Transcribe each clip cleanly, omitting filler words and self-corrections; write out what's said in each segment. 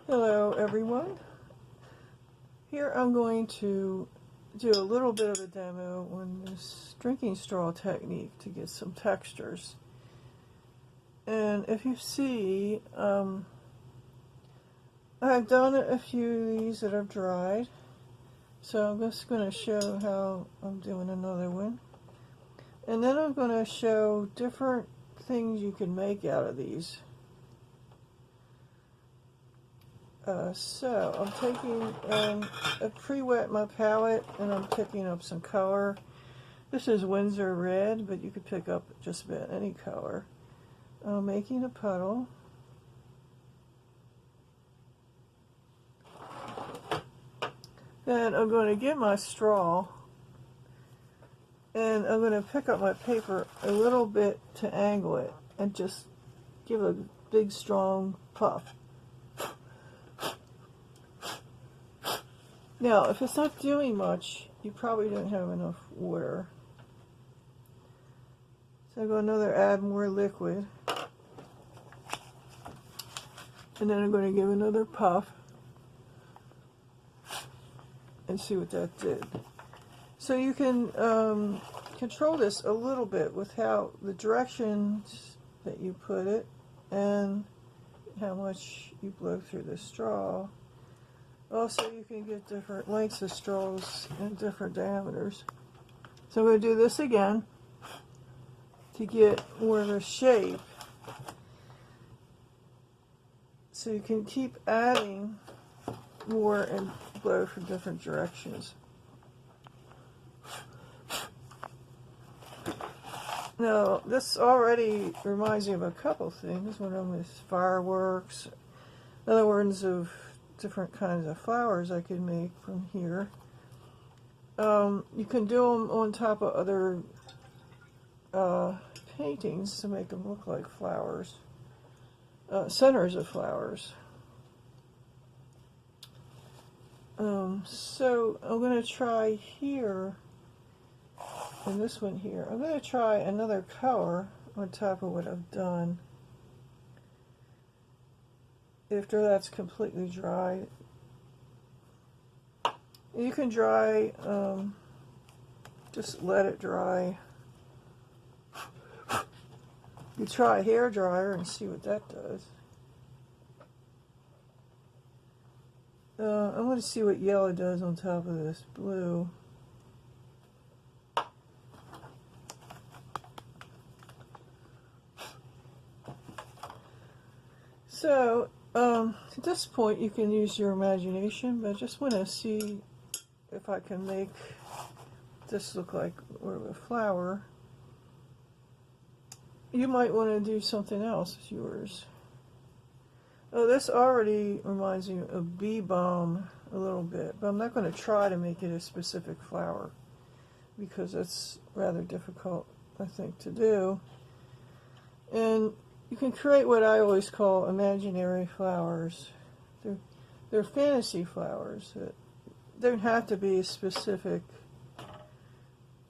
Hello everyone. Here I'm going to do a little bit of a demo on this drinking straw technique to get some textures. And if you see, I've done a few of these that have dried. So I'm just going to show how I'm doing another one. And then I'm going to show different things you can make out of these. So I'm taking, I pre-wet my palette and I'm picking up some color. This is Winsor Red, but you could pick up just about any color. I'm making a puddle. Then I'm going to get my straw and I'm going to pick up my paper a little bit to angle it and just give a big strong puff. Now, if it's not doing much, you probably don't have enough water. So I'm going to add more liquid. And then I'm going to give another puff and see what that did. So you can control this a little bit with how the directions that you put it and how much you blow through the straw. Also, you can get different lengths of straws and different diameters. So I'm going to do this again to get more of a shape. So you can keep adding more and blow from different directions. Now, this already reminds me of a couple things when I'm with fireworks. Other words of different kinds of flowers I could make from here. You can do them on top of other paintings to make them look like flowers, centers of flowers. So I'm going to try here, and this one here, I'm going to try another color on top of what I've done. After that's completely dry, you can dry, just let it dry. You try a hair dryer and see what that does. I'm going to see what yellow does on top of this blue. So, at this point you can use your imagination, but I just want to see if I can make this look like more of a flower. You might want to do something else with yours. Oh, this already reminds me of bee balm a little bit, but I'm not going to try to make it a specific flower because that's rather difficult, I think, to do. And you can create what I always call imaginary flowers. They're fantasy flowers that don't have to be a specific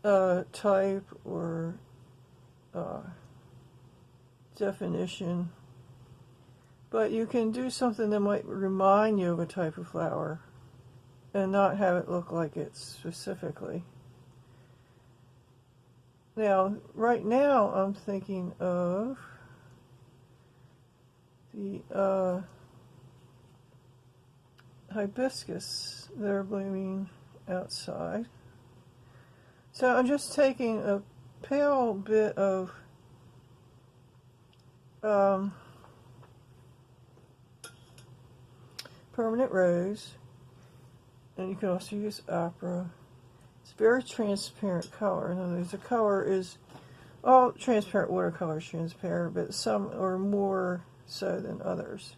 type or definition, but you can do something that might remind you of a type of flower and not have it look like it specifically. Now, right now I'm thinking of the hibiscus that are blooming outside. So I'm just taking a pale bit of permanent rose, and you can also use opera. It's a very transparent color. In other words, the color is all transparent watercolor is transparent, but some are more so than others.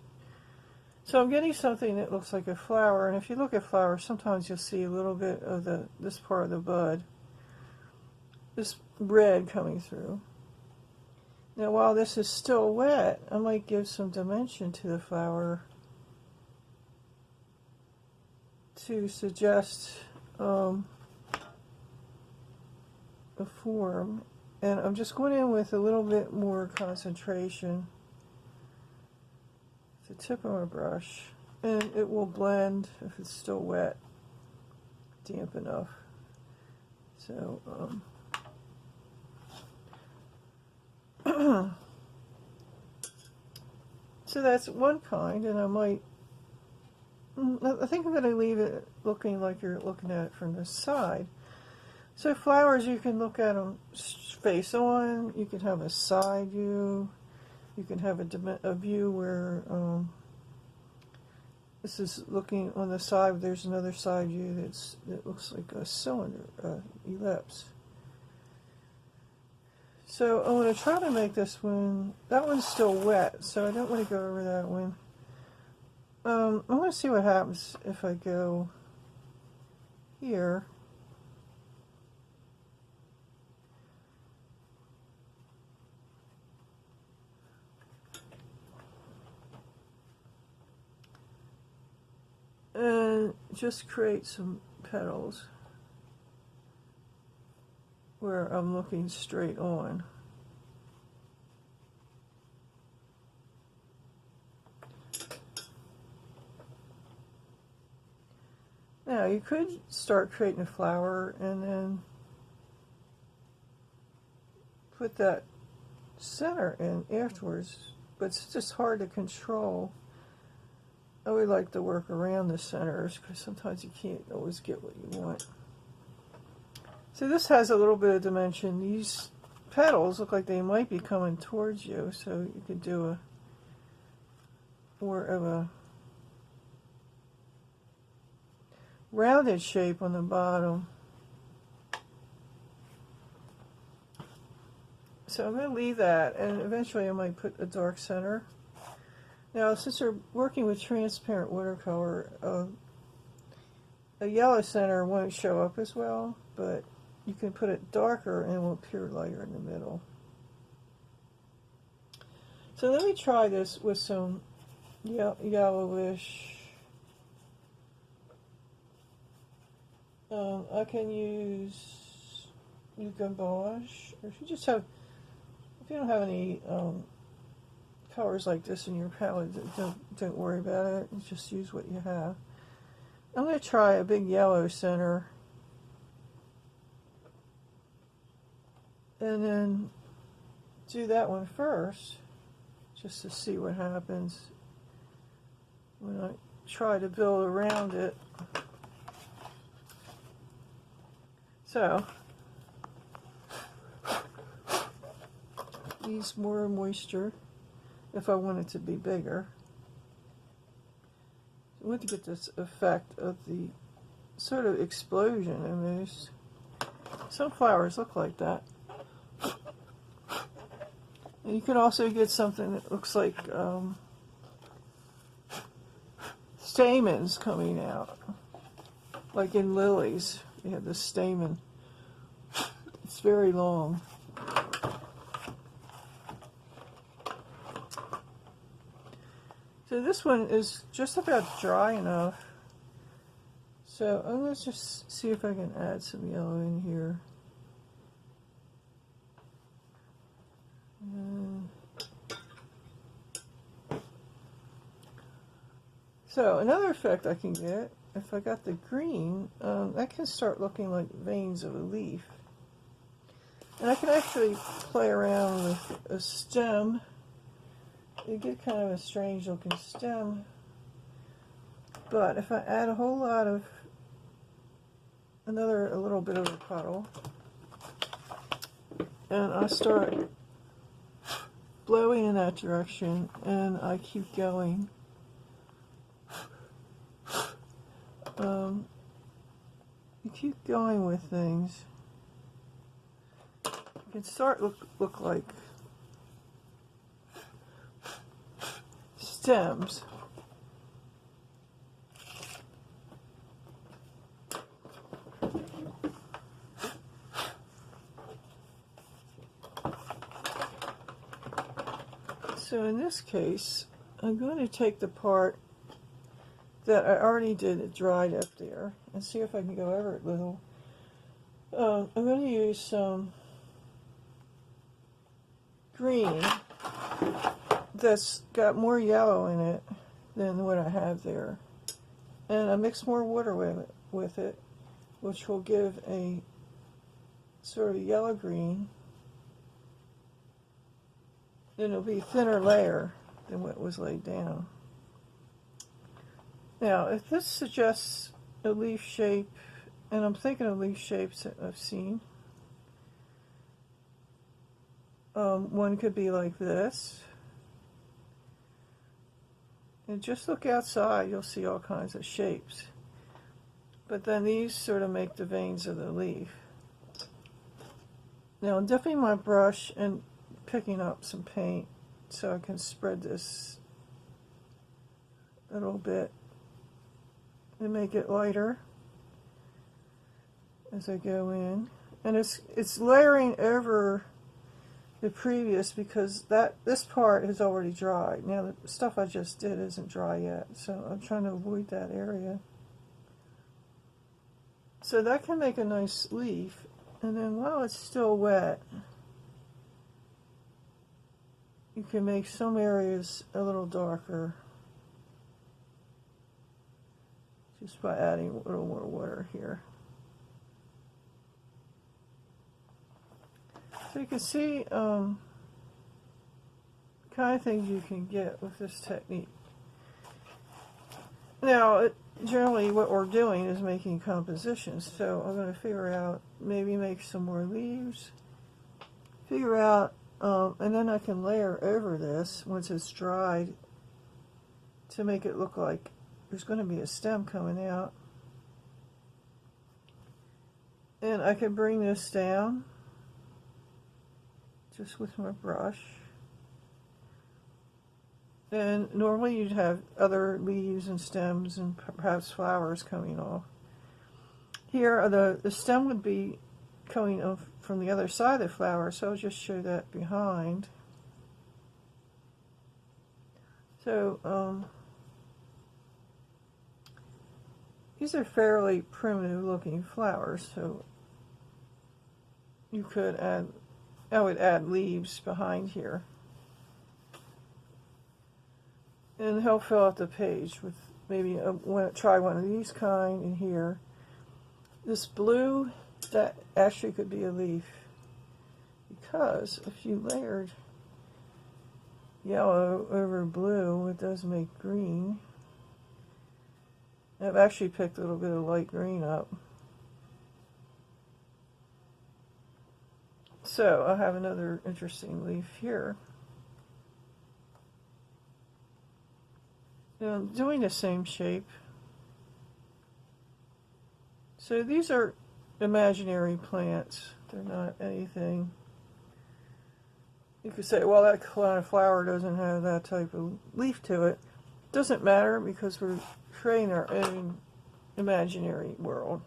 So I'm getting something that looks like a flower, and if you look at flowers, sometimes you'll see a little bit of this part of the bud, this red coming through. Now, while this is still wet, I might give some dimension to the flower to suggest a form. And I'm just going in with a little bit more concentration. The tip of my brush. and it will blend if it's still wet, damp enough. So, so that's one kind, and I think I'm going to leave it looking like you're looking at it from the side. So flowers, you can look at them face on, you can have a side view, you can have a view where this is looking on the side, there's another side view that looks like a cylinder, ellipse. So I'm going to try to make this one, that one's still wet, so I don't want to go over that one. I'm going to see what happens if I go here. And just create some petals where I'm looking straight on. Now you could start creating a flower and then put that center in afterwards, but it's just hard to control. I would like to work around the centers because sometimes you can't always get what you want. So this has a little bit of dimension. These petals look like they might be coming towards you, so you could do a more of a rounded shape on the bottom. So I'm going to leave that, and eventually I might put a dark center. Now, since we're working with transparent watercolor, a yellow center won't show up as well, but you can put it darker and it will appear lighter in the middle. So let me try this with some yellowish. I can use gouache, or if you don't have any colors like this in your palette, don't worry about it. Just use what you have. I'm going to try a big yellow center, and then do that one first, just to see what happens when I try to build around it. So, needs more moisture if I want it to be bigger. I want to get this effect of the sort of explosion almost. Some flowers look like that. And you can also get something that looks like stamens coming out, like in lilies. You have the stamen. It's very long. So this one is just about dry enough. So I'm going to just see if I can add some yellow in here. So another effect I can get, if I got the green, that can start looking like veins of a leaf. And I can actually play around with a stem. You get kind of a strange looking stem. But if I add a whole lot of a little bit of a puddle, and I start blowing in that direction, and I keep going, you keep going with things, you can start look like stems. So in this case, I'm going to take the part that I already did, it dried up there, and see if I can go over it a little. I'm going to use some green that's got more yellow in it than what I have there. And I mix more water with it, which will give a sort of yellow-green. And it'll be a thinner layer than what was laid down. Now, if this suggests a leaf shape, and I'm thinking of leaf shapes that I've seen, one could be like this. And just look outside, you'll see all kinds of shapes. But then these sort of make the veins of the leaf. Now I'm dipping my brush and picking up some paint so I can spread this a little bit and make it lighter as I go in. And it's layering over the previous because this part is already dried. Now the stuff I just did isn't dry yet, so I'm trying to avoid that area. So that can make a nice leaf. And then while it's still wet, you can make some areas a little darker just by adding a little more water here. So you can see kind of things you can get with this technique. Now, generally what we're doing is making compositions, so I'm going to figure out, maybe make some more leaves, figure out, and then I can layer over this once it's dried to make it look like there's going to be a stem coming out. And I can bring this down just with my brush. And normally you'd have other leaves and stems and perhaps flowers coming off. Here, the stem would be coming off from the other side of the flower, so I'll just show that behind. So, these are fairly primitive looking flowers, so you could add, I would add leaves behind here. And help fill out the page with maybe try one of these kind in here. This blue, that actually could be a leaf, because if you layered yellow over blue, it does make green. I've actually picked a little bit of light green up. So I have another interesting leaf here. Now I'm doing the same shape. So these are imaginary plants. They're not anything. You could say, well, that kind of flower doesn't have that type of leaf to it. Doesn't matter because we're creating our own imaginary world.